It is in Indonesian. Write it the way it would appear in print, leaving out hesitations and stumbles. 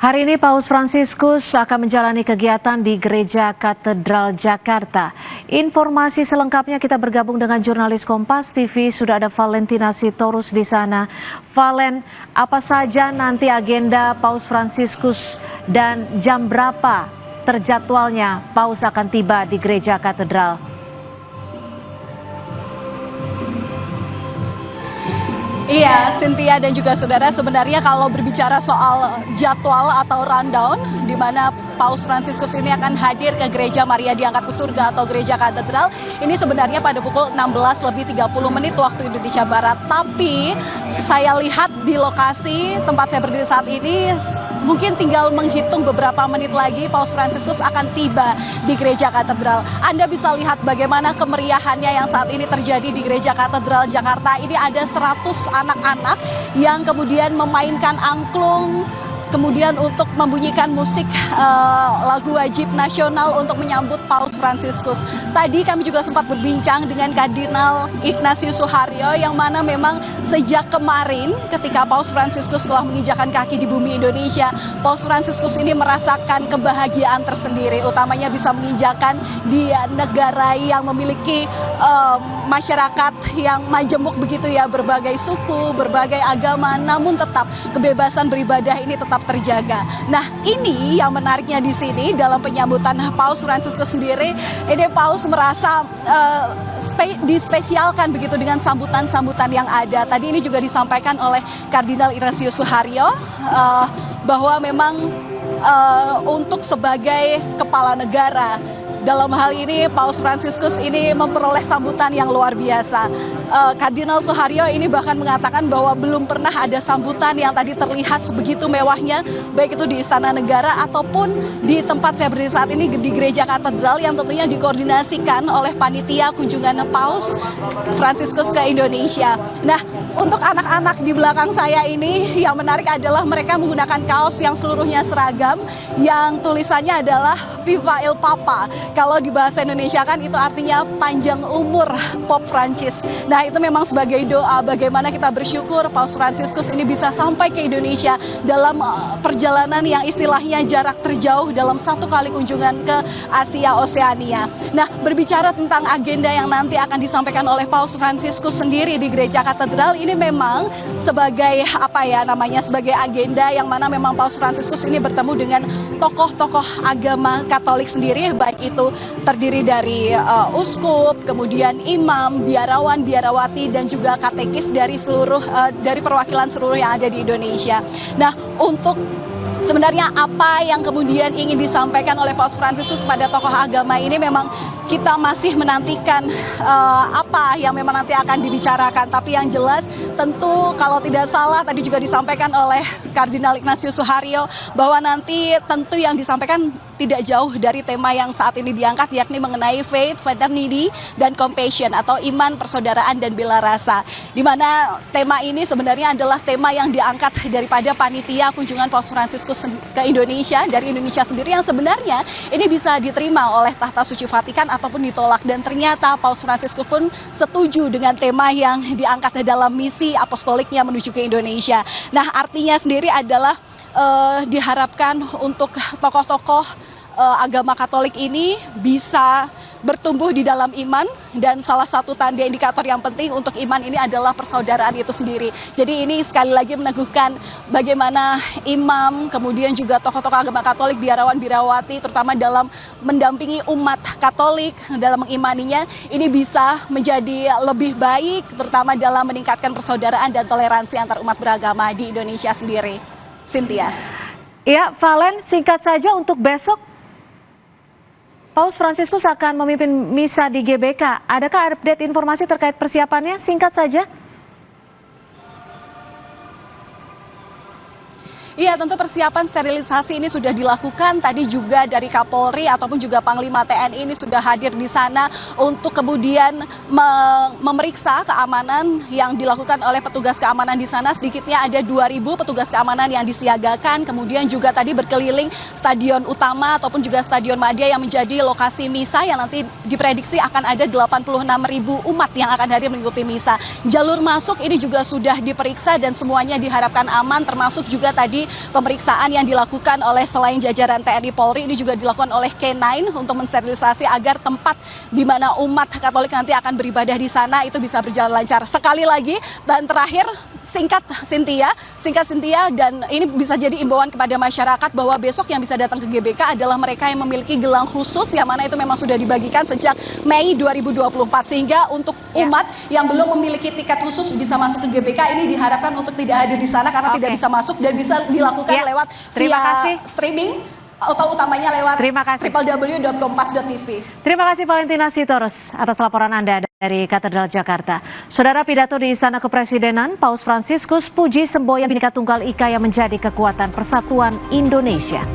Hari ini Paus Fransiskus akan menjalani kegiatan di Gereja Katedral Jakarta. Informasi selengkapnya kita bergabung dengan jurnalis Kompas TV, sudah ada Valentina Sitorus di sana. Valen, apa saja nanti agenda Paus Fransiskus dan jam berapa terjadwalnya Paus akan tiba di Gereja Katedral? Iya, Cynthia dan juga saudara, sebenarnya kalau berbicara soal jadwal atau rundown, di mana Paus Fransiskus ini akan hadir ke Gereja Maria Diangkat ke Surga atau Gereja Katedral, ini sebenarnya pada pukul 16:30 waktu Indonesia Barat. Tapi saya lihat di lokasi tempat saya berdiri saat ini, mungkin tinggal menghitung beberapa menit lagi Paus Fransiskus akan tiba di Gereja Katedral. Anda bisa lihat bagaimana kemeriahannya yang saat ini terjadi di Gereja Katedral Jakarta. Ini ada 100 anak-anak yang kemudian memainkan angklung, kemudian untuk membunyikan musik lagu wajib nasional untuk menyambut Paus Fransiskus. Tadi kami juga sempat berbincang dengan Kardinal Ignatius Suharyo, yang mana memang sejak kemarin ketika Paus Fransiskus telah menginjakan kaki di bumi Indonesia, Paus Fransiskus ini merasakan kebahagiaan tersendiri, utamanya bisa menginjakan di negara yang memiliki masyarakat yang majemuk begitu ya, berbagai suku, berbagai agama, namun tetap kebebasan beribadah ini tetap terjaga. Nah, ini yang menariknya di sini dalam penyambutan Paus Fransiskus sendiri, ini Paus merasa dispesialkan begitu dengan sambutan-sambutan yang ada. Tadi ini juga disampaikan oleh Kardinal Ignatius Suharyo bahwa memang untuk sebagai kepala negara, dalam hal ini Paus Fransiskus ini memperoleh sambutan yang luar biasa. Kardinal Suharyo ini bahkan mengatakan bahwa belum pernah ada sambutan yang tadi terlihat sebegitu mewahnya, baik itu di Istana Negara ataupun di tempat saya berdiri saat ini di Gereja Katedral, yang tentunya dikoordinasikan oleh panitia kunjungan Paus Fransiskus ke Indonesia. Nah, untuk anak-anak di belakang saya ini yang menarik adalah mereka menggunakan kaos yang seluruhnya seragam, yang tulisannya adalah Viva il Papa. Kalau di bahasa Indonesia kan itu artinya panjang umur Pop Prancis. Nah, itu memang sebagai doa bagaimana kita bersyukur Paus Fransiskus ini bisa sampai ke Indonesia dalam perjalanan yang istilahnya jarak terjauh dalam satu kali kunjungan ke Asia Oseania. Nah, berbicara tentang agenda yang nanti akan disampaikan oleh Paus Fransiskus sendiri di Gereja Katedral, ini memang sebagai sebagai agenda yang mana memang Paus Fransiskus ini bertemu dengan tokoh-tokoh agama Katolik sendiri, baik itu terdiri dari uskup, kemudian imam, biarawati, dan juga katekis dari dari perwakilan seluruh yang ada di Indonesia. Nah, untuk sebenarnya apa yang kemudian ingin disampaikan oleh Paus Fransiskus pada tokoh agama ini, memang kita masih menantikan apa yang memang nanti akan dibicarakan. Tapi yang jelas tentu kalau tidak salah tadi juga disampaikan oleh Kardinal Ignatius Suharyo bahwa nanti tentu yang disampaikan tidak jauh dari tema yang saat ini diangkat, yakni mengenai faith, fraternity, dan compassion atau iman, persaudaraan, dan bela rasa. Di mana tema ini sebenarnya adalah tema yang diangkat daripada panitia kunjungan Paus Fransiskus ke Indonesia dari Indonesia sendiri, yang sebenarnya ini bisa diterima oleh Tahta Suci Vatikan ataupun ditolak. Dan ternyata Paus Fransiskus pun setuju dengan tema yang diangkat dalam misi apostoliknya menuju ke Indonesia. Nah, artinya sendiri adalah diharapkan untuk tokoh-tokoh agama Katolik ini bisa bertumbuh di dalam iman, dan salah satu tanda indikator yang penting untuk iman ini adalah persaudaraan itu sendiri. Jadi ini sekali lagi meneguhkan bagaimana imam, kemudian juga tokoh-tokoh agama Katolik, biarawati, terutama dalam mendampingi umat Katolik dalam mengimaninya, ini bisa menjadi lebih baik, terutama dalam meningkatkan persaudaraan dan toleransi antar umat beragama di Indonesia sendiri. Cynthia. Ya, Valen, singkat saja untuk besok Paus Fransiskus akan memimpin misa di GBK. Adakah update informasi terkait persiapannya? Singkat saja. Iya, tentu persiapan sterilisasi ini sudah dilakukan. Tadi juga dari Kapolri ataupun juga Panglima TNI ini sudah hadir di sana untuk kemudian memeriksa keamanan yang dilakukan oleh petugas keamanan di sana. Sedikitnya ada 2.000 petugas keamanan yang disiagakan. Kemudian juga tadi berkeliling stadion utama ataupun juga Stadion Madia yang menjadi lokasi misa, yang nanti diprediksi akan ada 86.000 umat yang akan hadir mengikuti misa. Jalur masuk ini juga sudah diperiksa dan semuanya diharapkan aman, termasuk juga tadi pemeriksaan yang dilakukan oleh selain jajaran TNI Polri, ini juga dilakukan oleh K9 untuk mensterilisasi agar tempat di mana umat Katolik nanti akan beribadah di sana itu bisa berjalan lancar. Sekali lagi dan terakhir, singkat Cynthia, dan ini bisa jadi imbauan kepada masyarakat bahwa besok yang bisa datang ke GBK adalah mereka yang memiliki gelang khusus yang mana itu memang sudah dibagikan sejak Mei 2024, sehingga untuk umat yang belum memiliki tiket khusus bisa masuk ke GBK ini diharapkan untuk tidak hadir di sana karena tidak bisa masuk dan bisa dilakukan lewat via streaming atau utamanya lewat www.kompas.tv. Terima kasih Valentina Sitorus atas laporan Anda dari Katedral Jakarta. Saudara, pidato di Istana Kepresidenan, Paus Fransiskus puji semboyan Bhinneka Tunggal Ika yang menjadi kekuatan persatuan Indonesia.